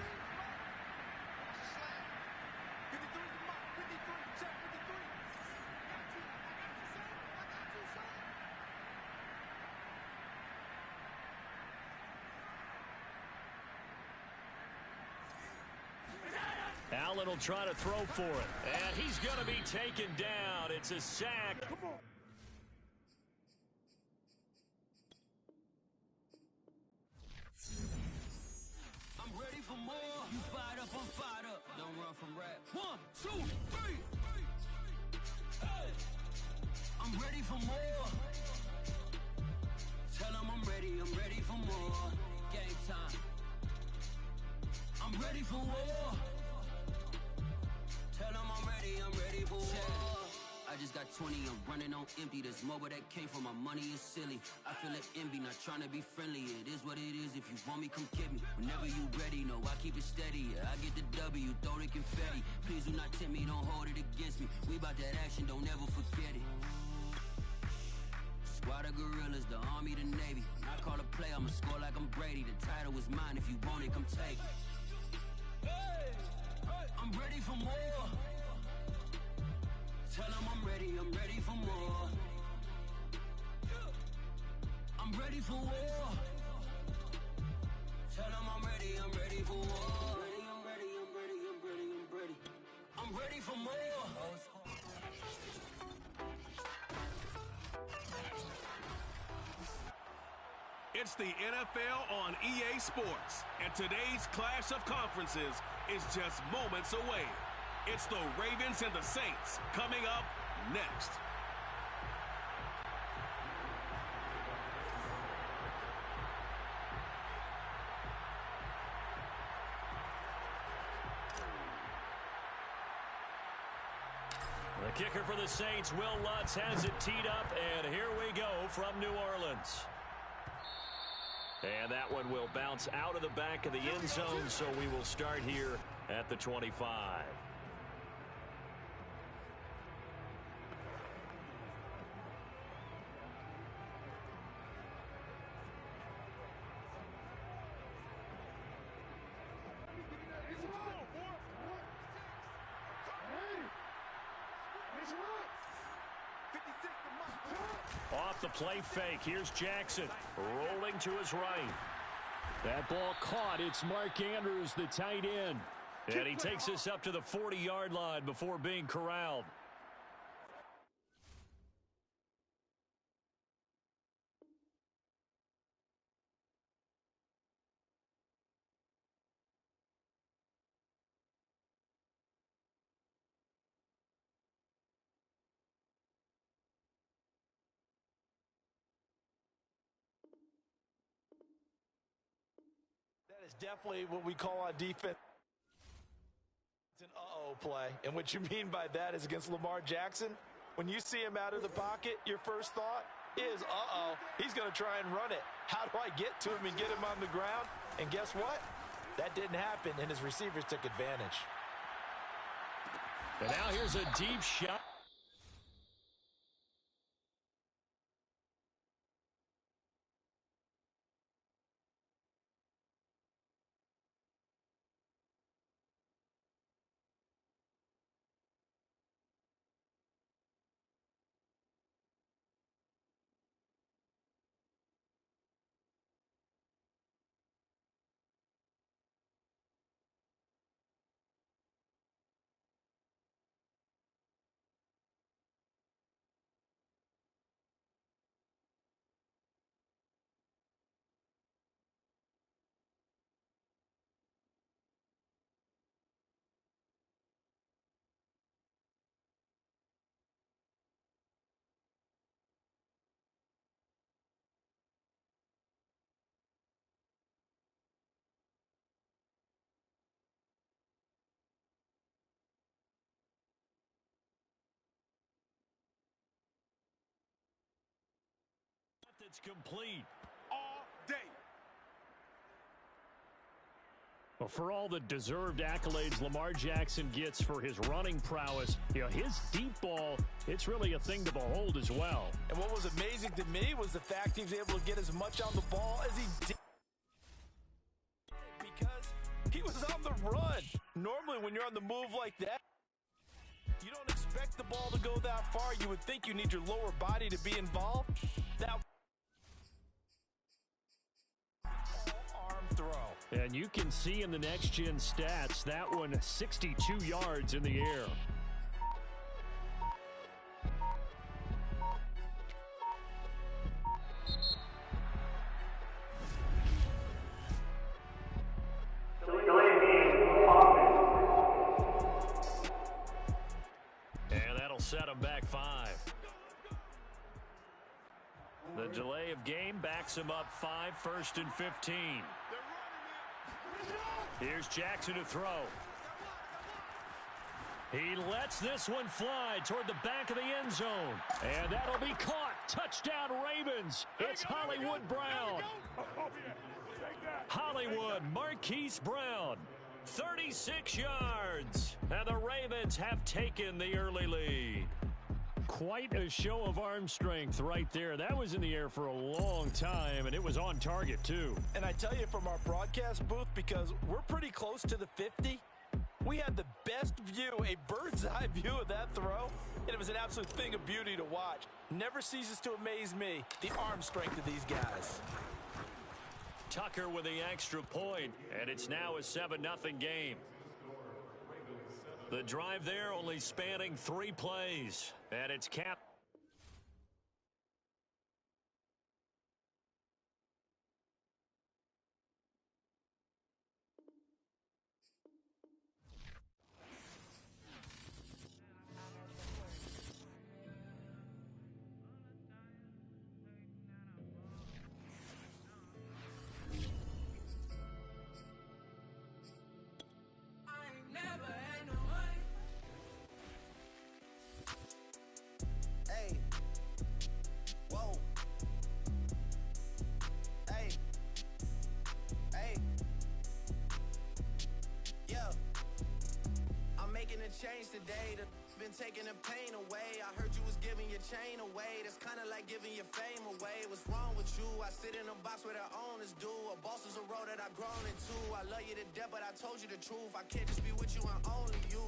Allen will try to throw for it. And he's going to be taken down. It's a sack. I'm ready for more. You fired up, I'm fired up. Don't run from rap. 1, 2, 3. Hey. I'm ready for more. Tell them I'm ready for more. Game time. I'm ready for war. Tell them I'm ready for war. I just got 20, I'm running on empty. This mobile that came from my money is silly. I feel it envy, not trying to be friendly. It is what it is, if you want me, come get me. Whenever you ready, no, I keep it steady. Yeah, I get the W, throw the confetti. Please do not tempt me, don't hold it against me. We about that action, don't ever forget it. Squad of gorillas, the army, the navy. When I call a play, I'ma score like I'm Brady. The title is mine, if you want it, come take it. Hey, I'm ready for more. Tell them I'm ready for more. I'm ready for war. Tell them I'm ready for war. I'm ready for more. It's the NFL on EA Sports, and today's clash of conferences is just moments away. It's the Ravens and the Saints coming up next. The kicker for the Saints, Will Lutz, has it teed up, and here we go from New Orleans. And that one will bounce out of the back of the end zone, so we will start here at the 25. Off the play fake, here's Jackson, rolling to his right. That ball caught. It's Mark Andrews, the tight end. And he takes us up to the 40-yard line before being corralled. That is definitely what we call on defense. It's an uh-oh play. And what you mean by that is against Lamar Jackson, when you see him out of the pocket, your first thought is, uh-oh, he's going to try and run it. How do I get to him and get him on the ground? And guess what? That didn't happen, and his receivers took advantage. And now here's a deep shot. It's complete. All day. Well, for all the deserved accolades Lamar Jackson gets for his running prowess, his deep ball, it's really a thing to behold as well. And what was amazing to me was the fact he was able to get as much on the ball as he did. Because he was on the run. Normally, when you're on the move like that, you don't expect the ball to go that far. You would think you need your lower body to be involved. That arm throw. And you can see in the next-gen stats, that one 62 yards in the air. And that'll set them back 5. The delay of game backs him up 5, 1st and 15. Here's Jackson to throw. He lets this one fly toward the back of the end zone. And that'll be caught. Touchdown Ravens. It's Hollywood Brown. Hollywood Marquise Brown. 36 yards. And the Ravens have taken the early lead. Quite a show of arm strength right there. That was in the air for a long time, and it was on target, too. And I tell you from our broadcast booth, because we're pretty close to the 50, we had the best view, a bird's eye view of that throw, and it was an absolute thing of beauty to watch. Never ceases to amaze me, the arm strength of these guys. Tucker with the extra point, and it's now a 7-0 game. The drive there only spanning 3 plays, and it's capped. Change today, been taking the pain away. I heard you was giving your chain away. That's kind of like giving your fame away. What's wrong with you? I sit in a box where the owners do. A boss is a road that I've grown into. I love you to death, but I told you the truth. I can't just be with you and only you.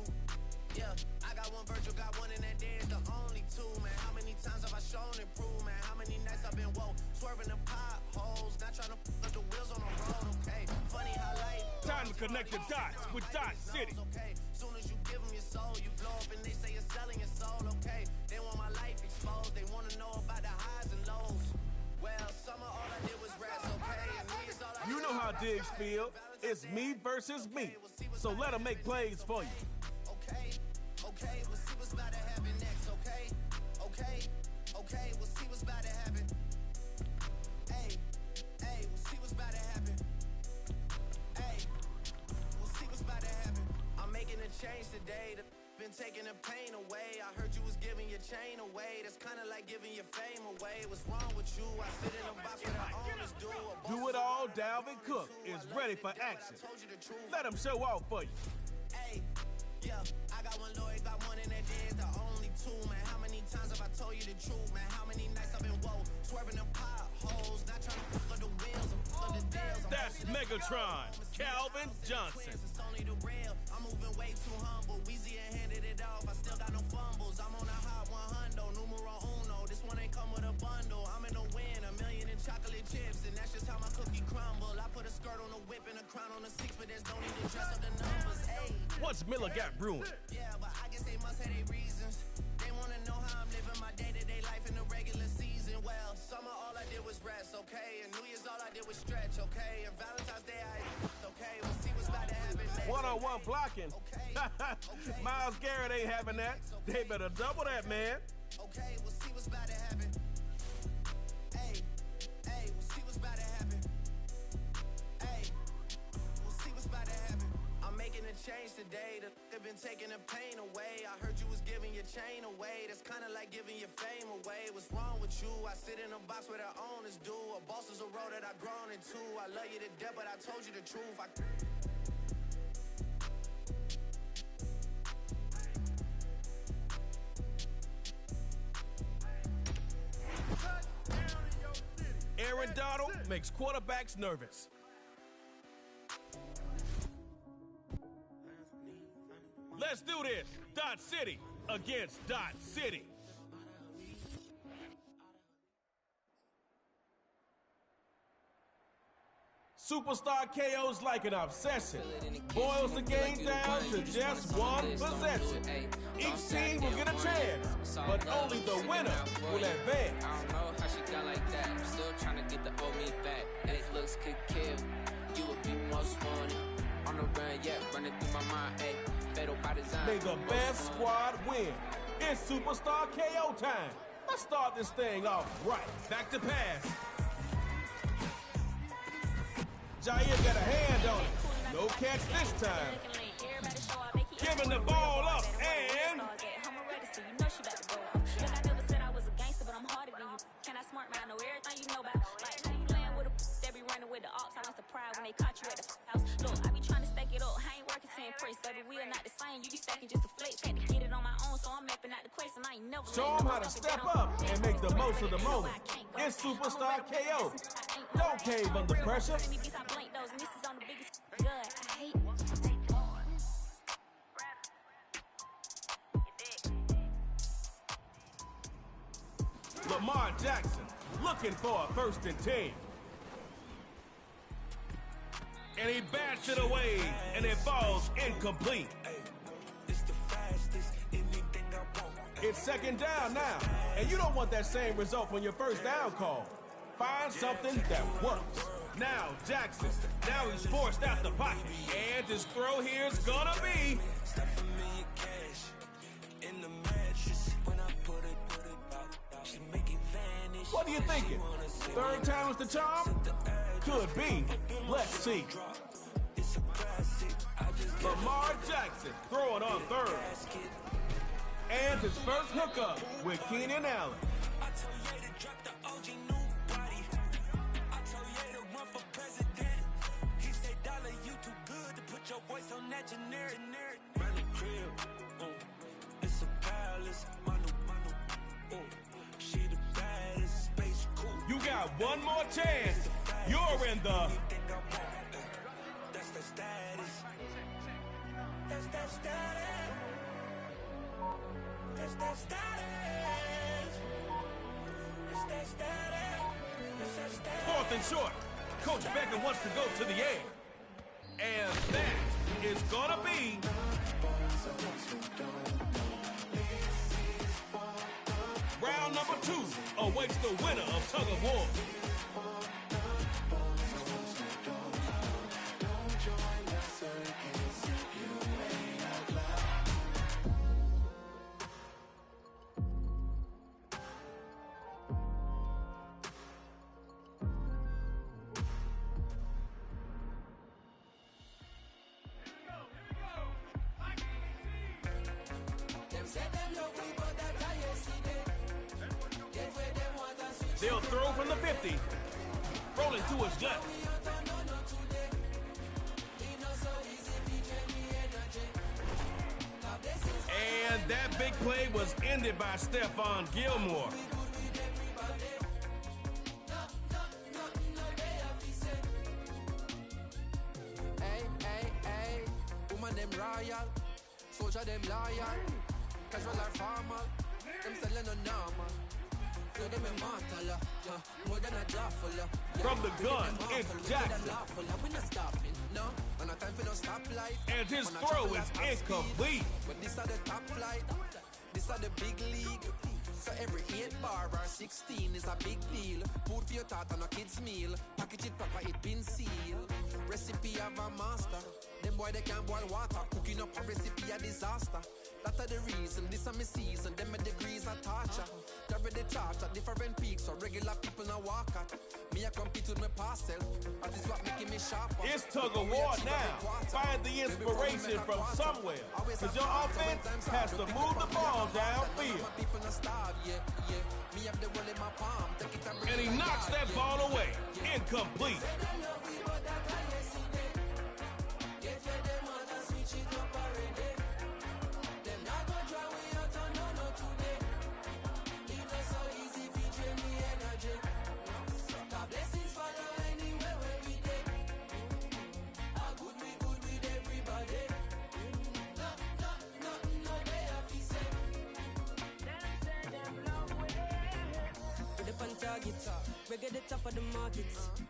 Yeah, I got one Virgil, got one, and that day is the only two, man. How many times have I shown and proved, man? How many nights I've been woke, swerving the potholes, not trying to put the wheels on the road, okay? Funny how life. Time to connect the dots with Dot City. Okay, soon as you give them your soul, you blow up and they say you're selling your soul, okay? They want my life exposed, they want to know about the highs and lows. Well, summer all I did was rest, okay? And New Year's all I You know how Diggs feel. It's me versus me. So let them make plays for you. Okay, we'll see what's about to happen next, okay? Okay, we'll see what's about to happen. Hey, we'll see what's about to happen. Hey, we'll see what's about to happen. I'm making a change today. Been taking the pain away. I heard you was giving your chain away. That's kind of like giving your fame away. What's wrong with you? I sit in a box where the owners do. Do it all, Dalvin Cook is ready for action. Let him show off for you. Hey, yeah, I got one lawyer, got one, and that day is the only two, man. How many times have I told you the truth, man? How many nights I've been woke, swerving them potholes, not trying to put the wheels, I'm pulling the deals. That's Megatron, Calvin Johnson. It's only the real. I'm moving way too humble. Weezy and handed it off. I still got no fumbles. I'm on a hot 100, numero uno. This one ain't come with a bundle. I'm in a win, $1 million in chocolate chips, and that's just how my cookie crumble. I put a skirt on a whip and a crown on a 6, but there's no need to dress up the numbers. Hey. Once Miller got ruined. Yeah, but I guess they must have their reasons. They want to know how I'm living my day-to-day life in the regular season. Well, summer all I did was rest, okay? And New Year's all I did was stretch, okay? And Valentine's Day okay? We'll see what's about to happen next. One-on-one blocking. Myles Garrett ain't having that. They better double that, man. Okay, we'll see what's about to happen. Hey, we'll see what's about to happen. Hey, we'll see what's about to happen. I'm making a change. change today. They've been taking the pain away. I heard you was giving your chain away. That's kind of like giving your fame away. What's wrong with you? I sit in a box where the owners do. A boss is a road that I've grown into. I love you to death, but I told you the truth. Aaron Donald makes quarterbacks nervous. Let's do this. Dot City against Dot City. Superstar KO's like an obsession. Boils the game down to just one possession. Each team will get a chance, but only the winner will advance. I don't know how she got like that. I'm still trying to get the old me back. These looks could kill. You would be most wanted. On the run, yeah, running through my mind, ayy. Fatal by design. May the best squad win. It's Superstar KO time. Let's start this thing off right. Back to pass. Jair got a hand on it. No catch this time. Giving the ball up and... Can I smart man? I know everything you know about. Like, you playing with a they be running with the ops. I was surprised when they caught you at the house. Look, I be trying to stack it up. I ain't working 10 press. Baby, we are not the same. You be stacking just a flex. Had to get it on my own, so I'm mapping out the question. I ain't never show them how to step up and make the most of the moment. It's Superstar KO. Don't cave under pressure. Lamar Jackson looking for a 1st and 10. And he bats it away, and it falls incomplete. It's 2nd down now, and you don't want that same result from your 1st down call. Find something that works. Now Jackson, now he's forced out the pocket, and his throw here's gonna be... What are you thinking? 3rd time is the charm? Could be. Let's see. Lamar Jackson throwing on 3rd. And his first hookup with Keenan Allen. You got one more chance. You're in the... That's the status. That's that status. That's that status. It's that status. It's that status. 4th and short. Coach Beckham wants to go to the air. And that is gonna be... Round number 2 awaits the winner of Tug of War. They'll throw from the 50. Rolling to his left. And that big play was ended by Stephon Gilmore. Hey, woman them royal, soldier them loyal, casual or formal, them selling no normal. Them immortal, more than a jawful. From the gun, it's Jackson. We're not stopping, no. On a time for no stoplight. And his throw is incomplete. But this are the top flight. This are the big league. So every 8 bar or 16 is a big deal. Food for your tata, no kids meal. Package it proper, it been sealed. Recipe of a master. Them boy they can't boil water. Cooking up a recipe a disaster. That's the reason, this is my season. Them my degrees are torture. carry the charge at different peaks, so regular people now walk at. Me, I compete with my past self. That is what making me sharper. It's tug of war now. Find the inspiration from somewhere. Because your offense has to move the ball downfield. And he knocks that ball away. Incomplete. Reggae the top of the market.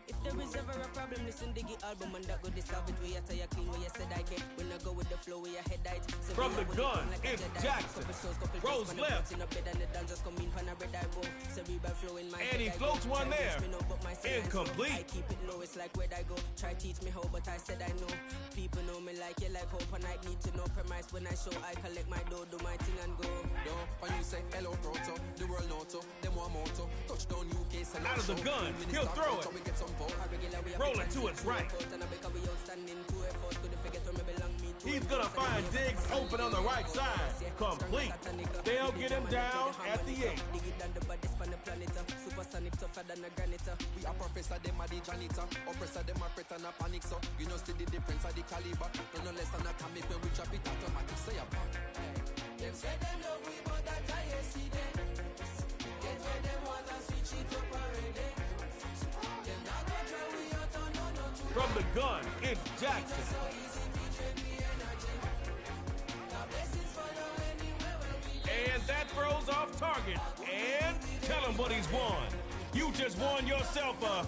If there is ever a problem, listen to the album and that go dissolve it. Where you tell you clean, where you said I get. When I go with the flow, where you head height. From the gun, it's Jackson. Rolls left. And he floats one there. Incomplete. I keep it low, it's like where'd I go? Try teach me how, but I said I know. People know me like you like hope, and I need to know premise when I show. I collect my dough, do my thing and go. Yo, when you say hello, proto, the world noto, them one moto, touchdown UK. Out of the gun, he'll throw it. Roll it to his right. He's gonna find Diggs open on the right side. Complete. They'll get him down at the 8. We are professor, them are the janitor. Oppressor, them are fret and a panic. So you know see the difference of the caliber. No less than a comic when we drop it automatic. Say a pop. Them say them love we, but that I see them. Get where them want and switch it up already. Them not gonna try we out on no. From the gun, it's Jackson. And that throws off target. And tell him what he's won. You just won yourself a...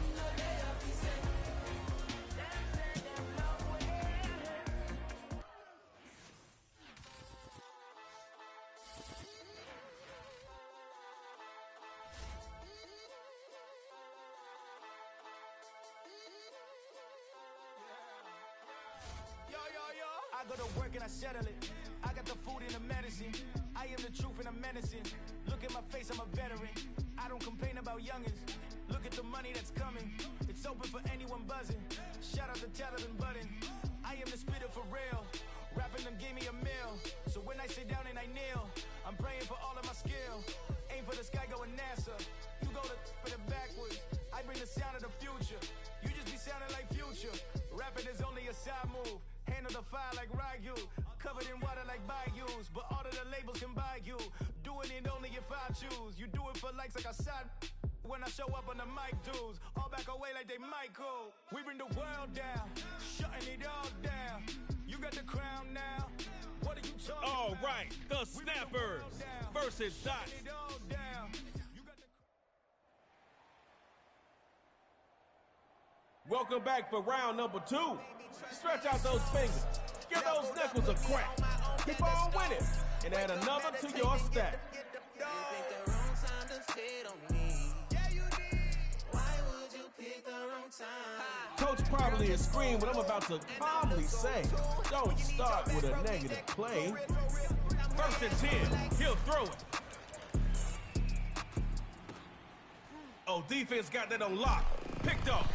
I go to work and I settle it. I got the food and the medicine. I am the truth and I'm menacing. Look at my face, I'm a veteran. I don't complain about youngins. Look at the money that's coming. It's open for anyone buzzing. Shout out to Taylor and Button. I am the spitter for real. Rapping them gave me a meal. So when I sit down and I kneel, I'm praying for all of my skill. Aim for the sky, going NASA. You go to it backwards. I bring the sound of the future. You just be sounding like Future. Rapping is only a side move. Handle the fire like Ryu. Covered in water like bayous. But all of the labels can buy you. Doing it only if I choose. You do it for likes like a side. When I show up on the mic, dudes all back away like they Michael. We bring the world down, shutting it all down. You got the crown now. What are you talking All about? right, the Snappers versus Dots. Welcome back for round number 2. Stretch out those fingers. Give those knuckles a crack. Keep on winning. And add another to your stack. Coach probably is screaming what I'm about to calmly say. Don't start with a negative play. 1st and 10. He'll throw it. Oh, defense got that on lock. Picked off.